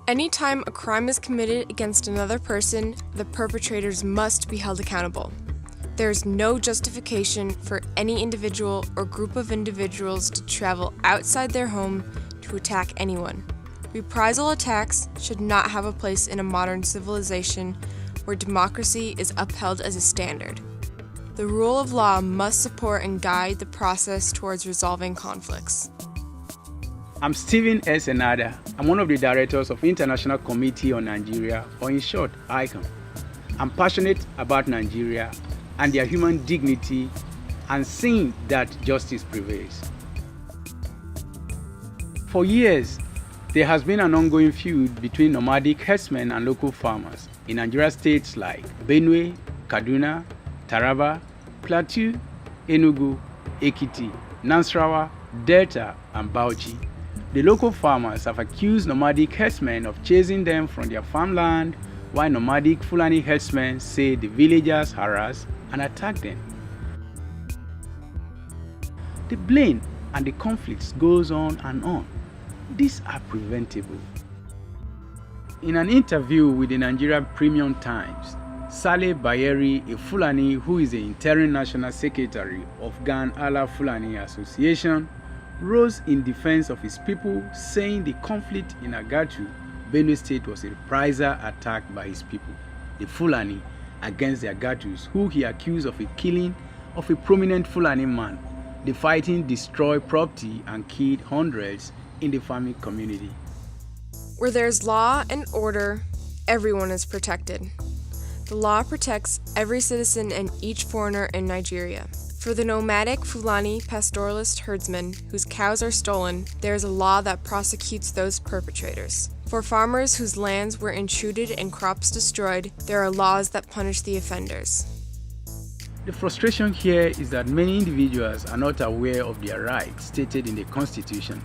Anytime a crime is committed against another person, the perpetrators must be held accountable. There is no justification for any individual or group of individuals to travel outside their home to attack anyone. Reprisal attacks should not have a place in a modern civilization where democracy is upheld as a standard. The rule of law must support and guide the process towards resolving conflicts. I'm Stephen S. Enada. I'm one of the directors of International Committee on Nigeria, or in short, ICON. I'm passionate about Nigeria and their human dignity and seeing that justice prevails. For years, there has been an ongoing feud between nomadic herdsmen and local farmers in Nigeria states like Benue, Kaduna, Taraba, Plateau, Enugu, Ekiti, Nasarawa, Delta, and Bauchi. The local farmers have accused nomadic herdsmen of chasing them from their farmland, while nomadic Fulani herdsmen say the villagers harass and attack them. The blame and the conflicts goes on and on. These are preventable. In an interview with the Nigerian Premium Times, Saleh Bayeri, a Fulani who is the interim national secretary of Gan Allah Fulani Association, rose in defense of his people, saying the conflict in Agatu, Benue State, was a reprisal attack by his people, the Fulani, against the Agatus, who he accused of a killing of a prominent Fulani man. The fighting destroyed property and killed hundreds in the farming community. Where there's law and order, everyone is protected. The law protects every citizen and each foreigner in Nigeria. For the nomadic Fulani pastoralist herdsmen whose cows are stolen, there is a law that prosecutes those perpetrators. For farmers whose lands were intruded and crops destroyed, there are laws that punish the offenders. The frustration here is that many individuals are not aware of their rights stated in the Constitution,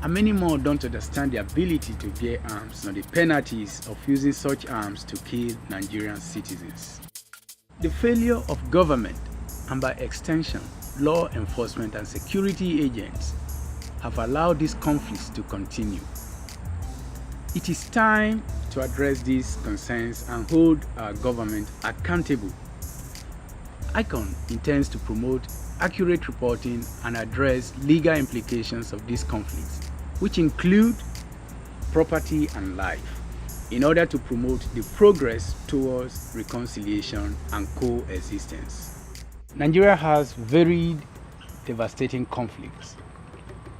and many more don't understand the ability to bear arms nor the penalties of using such arms to kill Nigerian citizens. The failure of government, and by extension, law enforcement and security agents, have allowed these conflicts to continue. It is time to address these concerns and hold our government accountable. ICON intends to promote accurate reporting and address legal implications of these conflicts, which include property and life, in order to promote the progress towards reconciliation and coexistence. Nigeria has varied, devastating conflicts.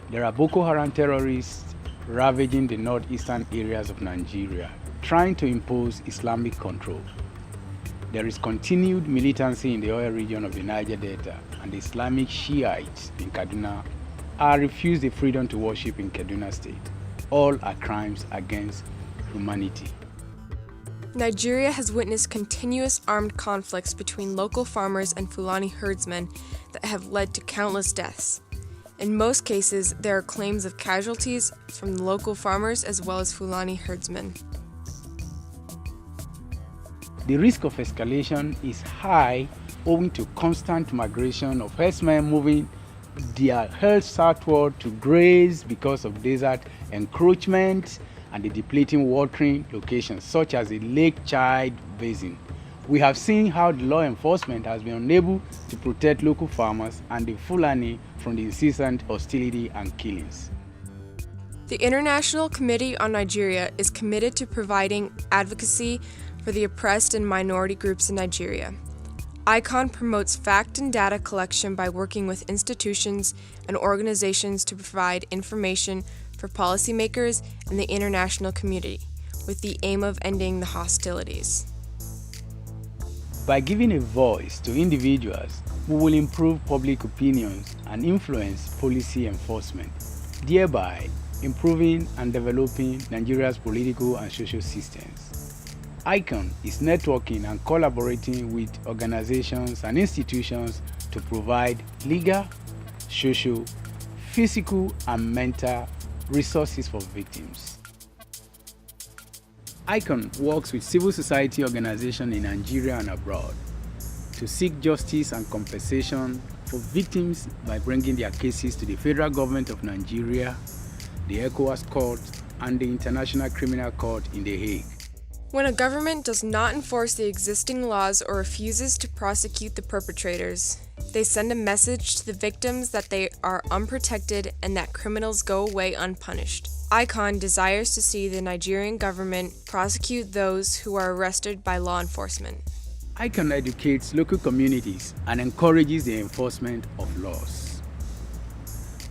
There are Boko Haram terrorists ravaging the northeastern areas of Nigeria, trying to impose Islamic control. There is continued militancy in the oil region of the Niger Delta, and the Islamic Shiites in Kaduna are refused the freedom to worship in Kaduna State. All are crimes against humanity. Nigeria has witnessed continuous armed conflicts between local farmers and Fulani herdsmen that have led to countless deaths. In most cases, there are claims of casualties from the local farmers as well as Fulani herdsmen. The risk of escalation is high owing to constant migration of herdsmen moving their herds southward to graze because of desert encroachment and the depleting watering locations such as the Lake Chad Basin. We have seen how the law enforcement has been unable to protect local farmers and the Fulani from the incessant hostility and killings. The International Committee on Nigeria is committed to providing advocacy for the oppressed and minority groups in Nigeria. ICON promotes fact and data collection by working with institutions and organizations to provide information for policymakers and the international community, with the aim of ending the hostilities. By giving a voice to individuals, we will improve public opinions and influence policy enforcement, thereby improving and developing Nigeria's political and social systems. ICON is networking and collaborating with organizations and institutions to provide legal, social, physical, and mental resources for victims. ICON works with civil society organizations in Nigeria and abroad to seek justice and compensation for victims by bringing their cases to the federal government of Nigeria, the ECOWAS Court, and the International Criminal Court in The Hague. When a government does not enforce the existing laws or refuses to prosecute the perpetrators, they send a message to the victims that they are unprotected and that criminals go away unpunished. ICON desires to see the Nigerian government prosecute those who are arrested by law enforcement. ICON educates local communities and encourages the enforcement of laws.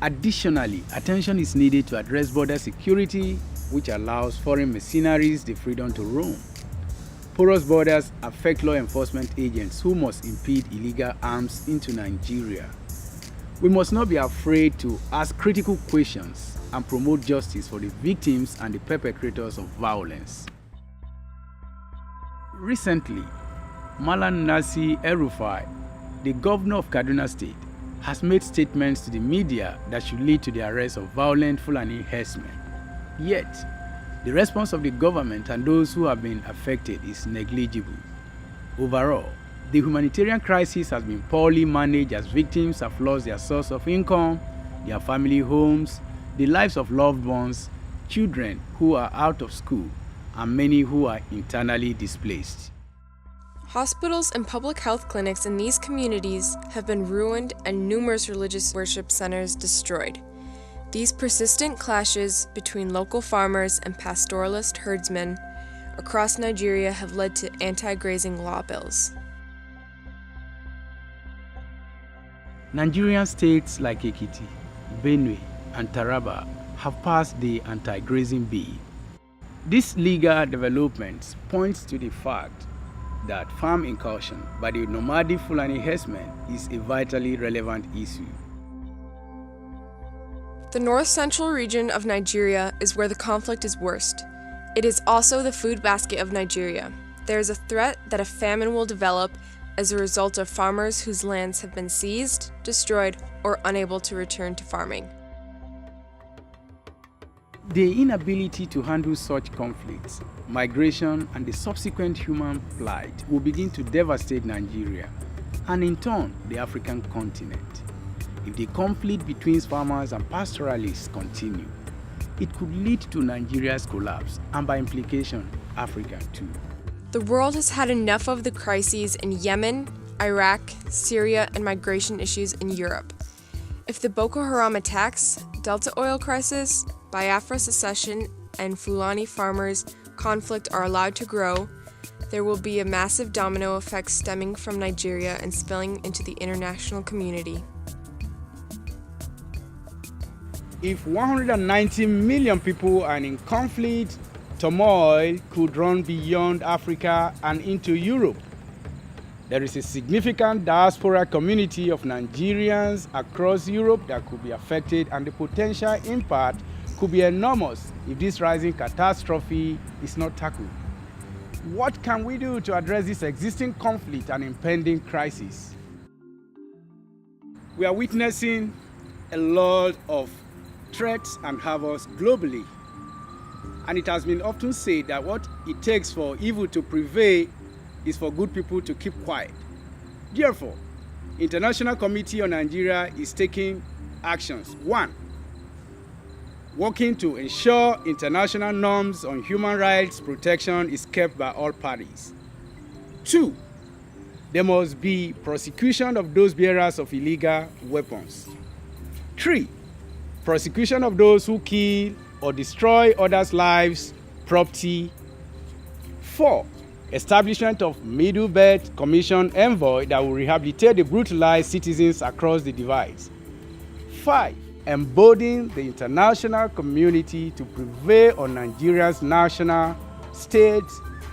Additionally, attention is needed to address border security, which allows foreign mercenaries the freedom to roam. Porous borders affect law enforcement agents who must impede illegal arms into Nigeria. We must not be afraid to ask critical questions and promote justice for the victims and the perpetrators of violence. Recently, Malam Nasir El-Rufai, the governor of Kaduna State, has made statements to the media that should lead to the arrest of violent Fulani herdsmen. Yet, the response of the government and those who have been affected is negligible. Overall, the humanitarian crisis has been poorly managed as victims have lost their source of income, their family homes, the lives of loved ones, children who are out of school, and many who are internally displaced. Hospitals and public health clinics in these communities have been ruined and numerous religious worship centers destroyed. These persistent clashes between local farmers and pastoralist herdsmen across Nigeria have led to anti-grazing law bills. Nigerian states like Ekiti, Benue, and Taraba have passed the anti-grazing bill. This legal development points to the fact that farm incursion by the nomadic Fulani herdsmen is a vitally relevant issue. The north-central region of Nigeria is where the conflict is worst. It is also the food basket of Nigeria. There is a threat that a famine will develop as a result of farmers whose lands have been seized, destroyed, or unable to return to farming. The inability to handle such conflicts, migration, and the subsequent human plight will begin to devastate Nigeria and in turn the African continent. If the conflict between farmers and pastoralists continue, it could lead to Nigeria's collapse and by implication, Africa too. The world has had enough of the crises in Yemen, Iraq, Syria, and migration issues in Europe. If the Boko Haram attacks, Delta oil crisis, Biafra secession, and Fulani farmers' conflict are allowed to grow, there will be a massive domino effect stemming from Nigeria and spilling into the international community. If 190 million people are in conflict, turmoil could run beyond Africa and into Europe. There is a significant diaspora community of Nigerians across Europe that could be affected, and the potential impact could be enormous if this rising catastrophe is not tackled. What can we do to address this existing conflict and impending crisis? We are witnessing a lot of threats and havoc globally, and it has been often said that what it takes for evil to prevail is for good people to keep quiet. Therefore, International Committee on Nigeria is taking actions. 1. Working to ensure international norms on human rights protection is kept by all parties. 2. There must be prosecution of those bearers of illegal weapons. 3. Prosecution of those who kill or destroy others' lives, property. 4. Establishment of Middle Belt Commission envoy that will rehabilitate the brutalized citizens across the divides. 5. Emboldening the international community to prevail on Nigeria's national, state,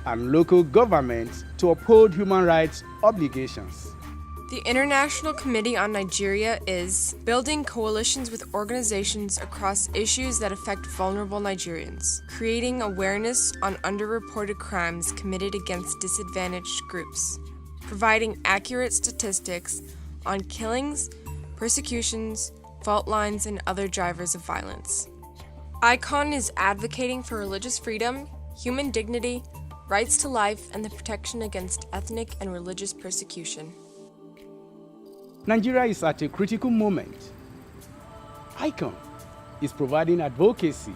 and local governments to uphold human rights obligations. The International Committee on Nigeria is building coalitions with organizations across issues that affect vulnerable Nigerians, creating awareness on underreported crimes committed against disadvantaged groups, providing accurate statistics on killings, persecutions, fault lines, and other drivers of violence. ICON is advocating for religious freedom, human dignity, rights to life, and the protection against ethnic and religious persecution. Nigeria is at a critical moment. ICON is providing advocacy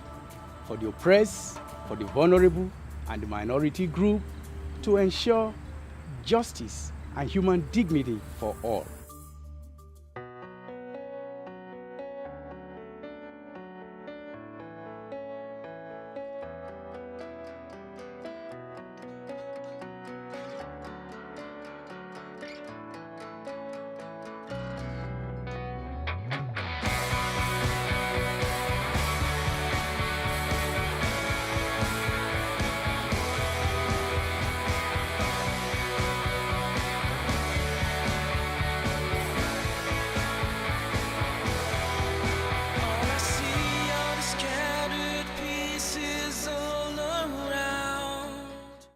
for the oppressed, for the vulnerable, and the minority group to ensure justice and human dignity for all.